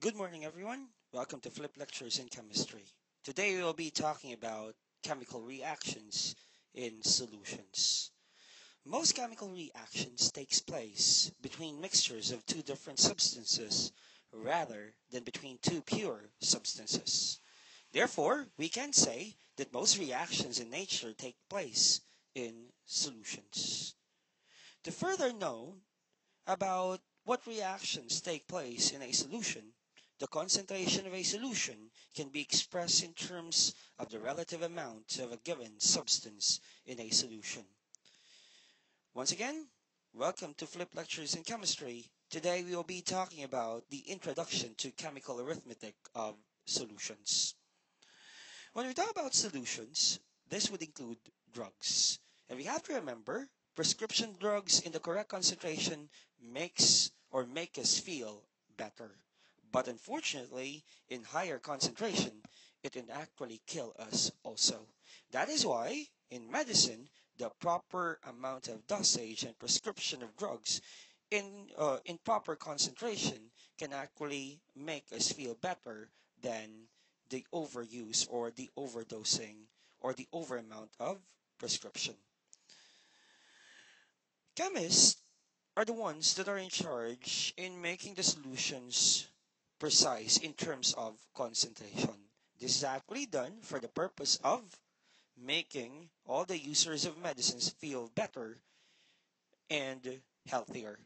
Good morning, everyone. Welcome to Flip Lectures in Chemistry. Today we will be talking about chemical reactions in solutions. Most chemical reactions takes place between mixtures of two different substances rather than between two pure substances. Therefore, we can say that most reactions in nature take place in solutions. To further know about what reactions take place in a solution, the concentration of a solution can be expressed in terms of the relative amount of a given substance in a solution. Once again, welcome to Flip Lectures in Chemistry. Today we will be talking about the introduction to chemical arithmetic of solutions. When we talk about solutions, this would include drugs. And we have to remember, prescription drugs in the correct concentration make us feel better. But unfortunately, in higher concentration, it can actually kill us also. That is why, in medicine, the proper amount of dosage and prescription of drugs in proper concentration can actually make us feel better than the overuse or the overdosing or the over amount of prescription. Chemists are the ones that are in charge in making the solutions precise in terms of concentration. This is actually done for the purpose of making all the users of medicines feel better and healthier.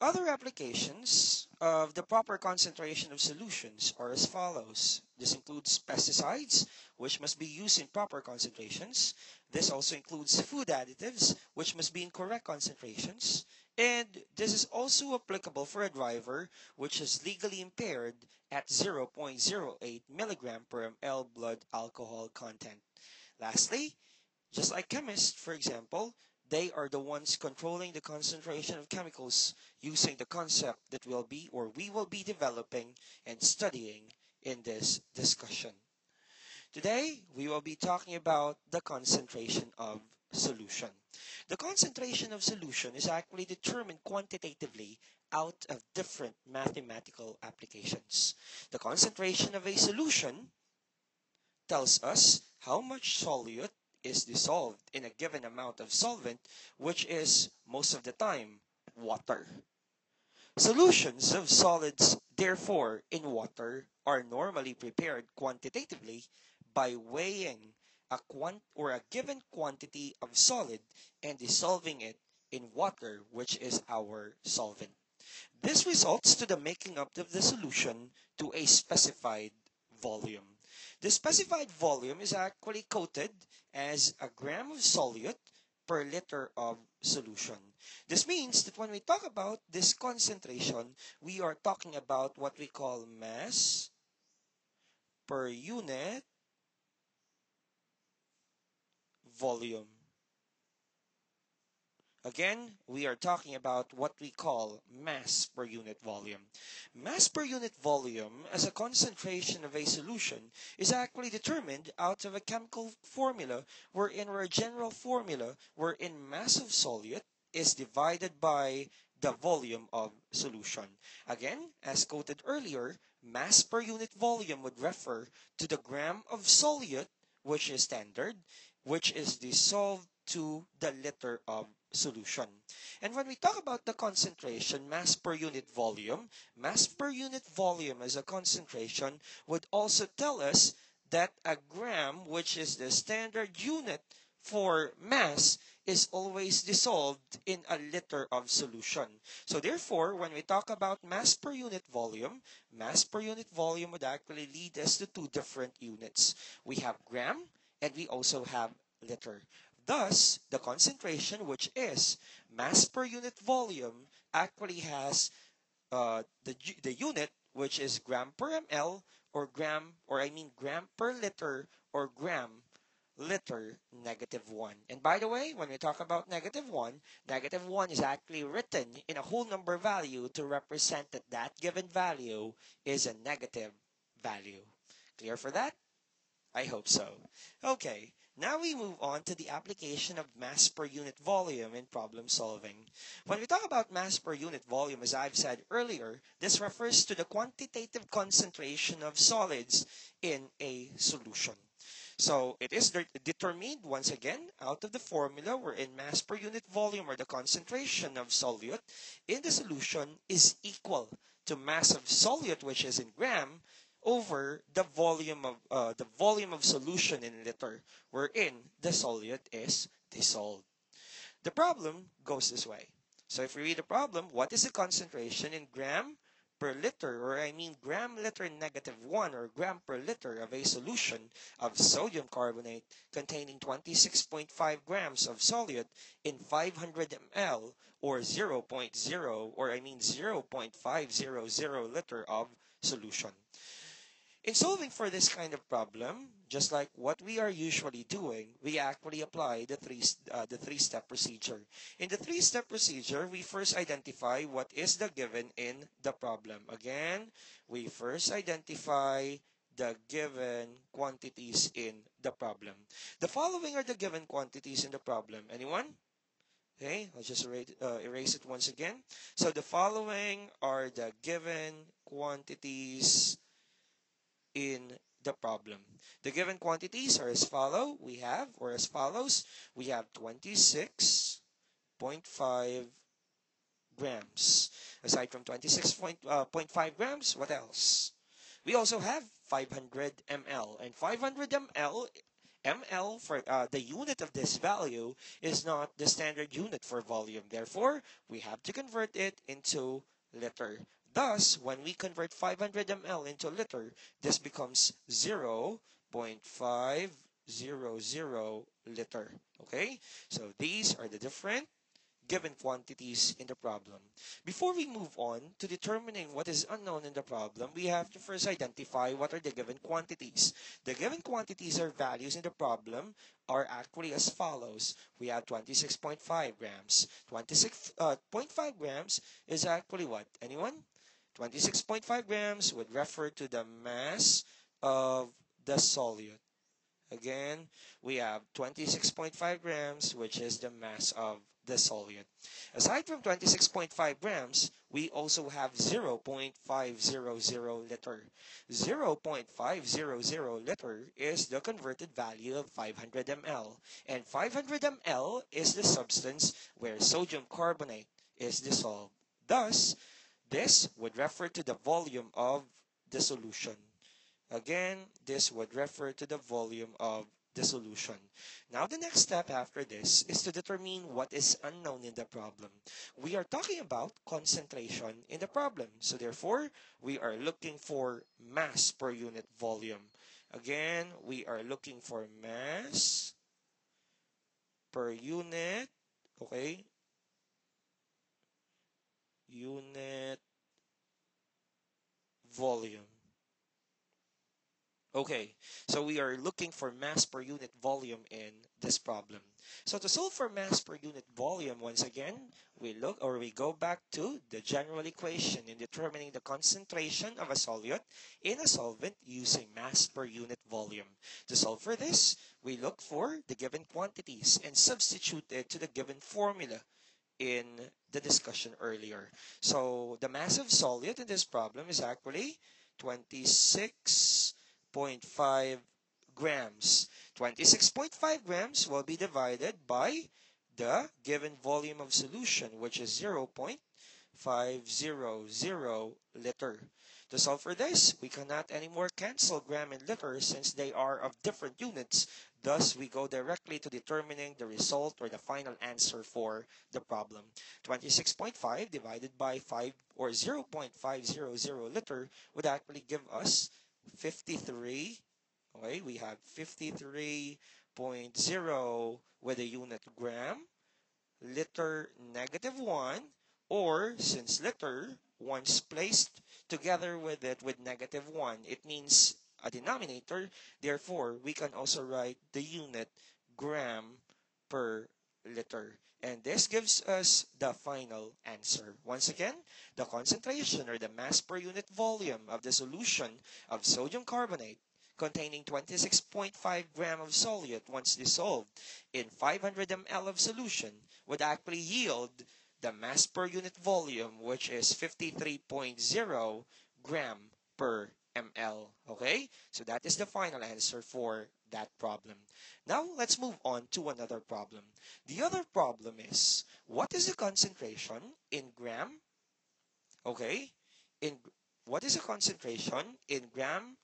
Other applications of the proper concentration of solutions are as follows. This includes pesticides, which must be used in proper concentrations. This also includes food additives, which must be in correct concentrations. And this is also applicable for a driver which is legally impaired at 0.08 milligram per ml blood alcohol content. Lastly, just like chemists, for example, they are the ones controlling the concentration of chemicals using the concept that we will be developing and studying in this discussion. Today, we will be talking about the concentration of solution. The concentration of solution is actually determined quantitatively out of different mathematical applications. The concentration of a solution tells us how much solute is dissolved in a given amount of solvent, which is most of the time water. Solutions of solids, therefore, in water are normally prepared quantitatively by weighing a given quantity of solid and dissolving it in water, which is our solvent. This results to the making up of the solution to a specified volume. The specified volume is actually quoted as a gram of solute per liter of solution. This means that when we talk about this concentration, we are talking about what we call mass per unit volume. Again, we are talking about what we call mass per unit volume. Mass per unit volume as a concentration of a solution is actually determined out of a chemical formula or a general formula wherein mass of solute is divided by the volume of solution. Again, as quoted earlier, mass per unit volume would refer to the gram of solute, which is standard, which is dissolved to the liter of solution. And when we talk about the concentration, mass per unit volume as a concentration would also tell us that a gram, which is the standard unit for mass, is always dissolved in a liter of solution. So therefore, when we talk about mass per unit volume would actually lead us to two different units. We have gram and we also have liter. Thus, the concentration, which is mass per unit volume, actually has the unit, which is gram per ml gram per liter or gram liter -1. And by the way, when we talk about negative 1 is actually written in a whole number value to represent that that given value is a negative value. Clear for that? I hope so. Okay. Now we move on to the application of mass per unit volume in problem solving. When we talk about mass per unit volume, as I've said earlier, this refers to the quantitative concentration of solids in a solution. So it is determined once again out of the formula wherein mass per unit volume, or the concentration of solute in the solution, is equal to mass of solute, which is in gram, over the volume of solution in liter, wherein the solute is dissolved. The problem goes this way. So if we read the problem, what is the concentration in gram per liter, or I mean gram liter negative 1, or gram per liter of a solution of sodium carbonate containing 26.5 grams of solute in 500 ml, or 0.0, or I mean 0.500 liter of solution. In solving for this kind of problem, just like what we are usually doing, we actually apply the three-step procedure. In the three-step procedure, we first identify what is the given in the problem. Again, we first identify the given quantities in the problem. The following are the given quantities in the problem. Anyone? Okay, I'll just erase it once again. So the following are the given quantities in the problem. The given quantities are as follow. We have, or as follows, we have 26.5 grams. Aside from 26.5 grams, what else? We also have 500 ml, and 500 ml for the unit of this value is not the standard unit for volume. Therefore, we have to convert it into liter. Thus, when we convert 500 ml into liter, this becomes 0.500 liter. Okay? So these are the different given quantities in the problem. Before we move on to determining what is unknown in the problem, we have to first identify what are the given quantities. The given quantities or values in the problem are actually as follows. We have 26.5 grams. 26.5 grams is actually what? Anyone? 26.5 grams would refer to the mass of the solute. Again, we have 26.5 grams, which is the mass of the solute. Aside from 26.5 grams, we also have 0.500 liter. 0.500 liter is the converted value of 500 ml. And 500 ml is the substance where sodium carbonate is dissolved. Thus, this would refer to the volume of the solution. Again, this would refer to the volume of the solution. Now, the next step after this is to determine what is unknown in the problem. We are talking about concentration in the problem. So, therefore, we are looking for mass per unit volume. Again, we are looking for mass per unit, okay, unit volume. Okay, so we are looking for mass per unit volume in this problem. So to solve for mass per unit volume, once again, we go back to the general equation in determining the concentration of a solute in a solvent using mass per unit volume. To solve for this, we look for the given quantities and substitute it to the given formula in the discussion earlier. So the mass of solute in this problem is actually 26.5 grams. 26.5 grams will be divided by the given volume of solution, which is 0.500 liter. To solve for this, we cannot anymore cancel gram and liter since they are of different units. Thus, we go directly to determining the result or the final answer for the problem. 26.5 divided by 5, or 0.500 liter, would actually give us 53. Okay, we have 53.0 with a unit gram, liter negative 1, or since liter, once placed together with it with negative 1, it means a denominator. Therefore, we can also write the unit gram per liter. And this gives us the final answer. Once again, the concentration or the mass per unit volume of the solution of sodium carbonate containing 26.5 gram of solute once dissolved in 500 ml of solution would actually yield the mass per unit volume, which is 53.0 gram per ml. Okay, so that is the final answer for that problem. Now let's move on to another problem. The other problem is, what is the concentration in gram? Okay, in what is the concentration in gram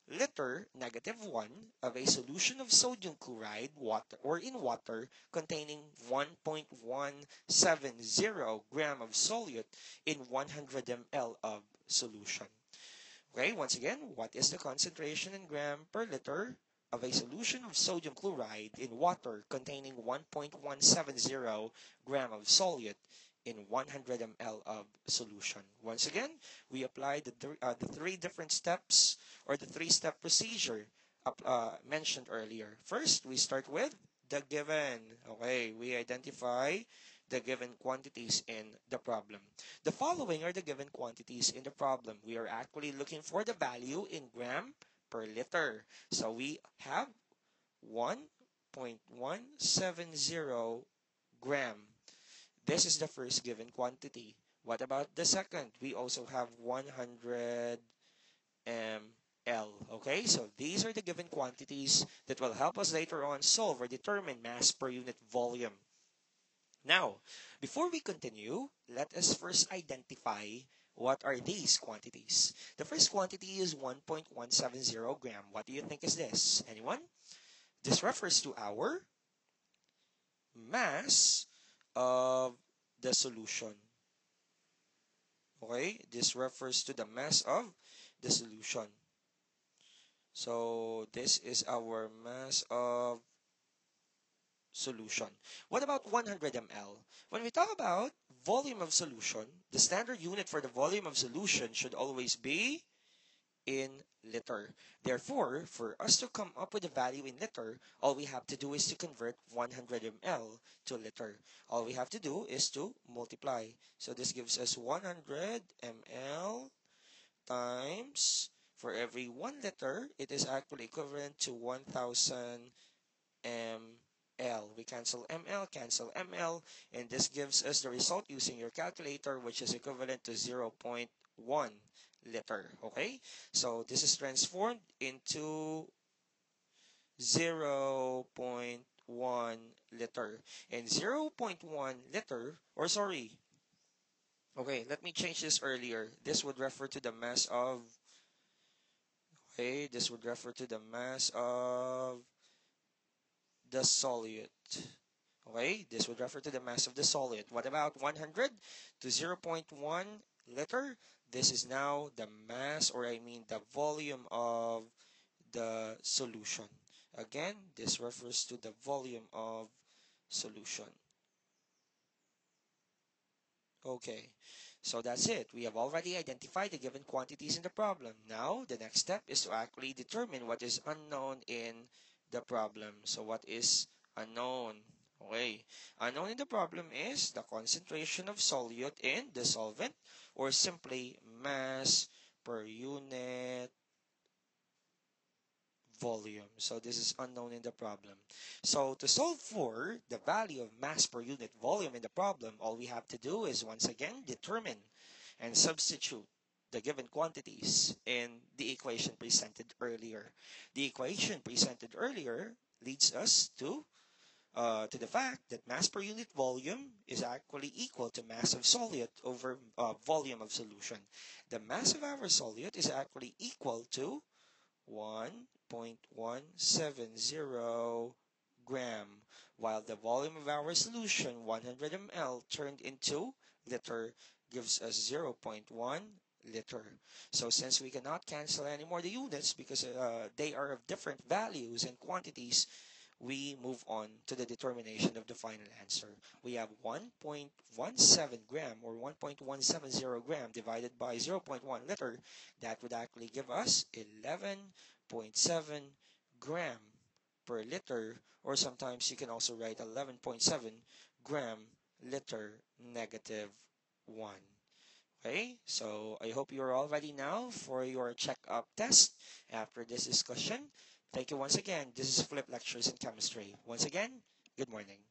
liter -1 of a solution of sodium chloride water or in water containing 1.170 gram of solute in 100 ml of solution? Okay, once again, what is the concentration in gram per liter of a solution of sodium chloride in water containing 1.170 gram of solute in 100 ml of solution? Once again, we apply the three different steps or the three-step procedure mentioned earlier. First, we start with the given. Okay, we identify the given quantities in the problem. The following are the given quantities in the problem. We are actually looking for the value in gram per liter. So we have 1.170 gram. This is the first given quantity. What about the second? We also have 100 ml. Okay, so these are the given quantities that will help us later on solve or determine mass per unit volume. Now, before we continue, let us first identify what are these quantities. The first quantity is 1.170 gram. What do you think is this? Anyone? This refers to our mass of the solution. Okay, this refers to the mass of the solution. So this is our mass of solution. What about 100 ml? When we talk about volume of solution, the standard unit for the volume of solution should always be in liter. Therefore, for us to come up with a value in liter, all we have to do is to convert 100 ml to liter. All we have to do is to multiply. So this gives us 100 ml times, for every 1 liter, it is actually equivalent to 1000 ml. We cancel ml, and this gives us the result using your calculator, which is equivalent to 0.1 liter. Okay, so this is transformed into 0.1 liter, and 0.1 liter, or sorry, okay, let me change this earlier. This would refer to the mass of, okay, this would refer to the mass of the solute. Okay, this would refer to the mass of the solid. What about 100 to 0.1 liter? This is now the mass, or I mean the volume of the solution. Again, this refers to the volume of solution. Okay, so that's it. We have already identified the given quantities in the problem. Now, the next step is to actually determine what is unknown in the problem. So what is unknown? Okay, unknown in the problem is the concentration of solute in the solvent, or simply mass per unit volume. So this is unknown in the problem. So to solve for the value of mass per unit volume in the problem, all we have to do is once again determine and substitute the given quantities in the equation presented earlier. The equation presented earlier leads us to the fact that mass per unit volume is actually equal to mass of solute over volume of solution. The mass of our solute is actually equal to 1.170 gram, while the volume of our solution, 100 ml, turned into liter, gives us 0.1 liter. So since we cannot cancel anymore the units because they are of different values and quantities, we move on to the determination of the final answer. We have 1.17 gram or 1.170 gram divided by 0.1 liter. That would actually give us 11.7 gram per liter, or sometimes you can also write 11.7 gram liter -1. Okay, so I hope you're all ready now for your checkup test after this discussion. Thank you once again. This is Flip Lectures in Chemistry. Once again, good morning.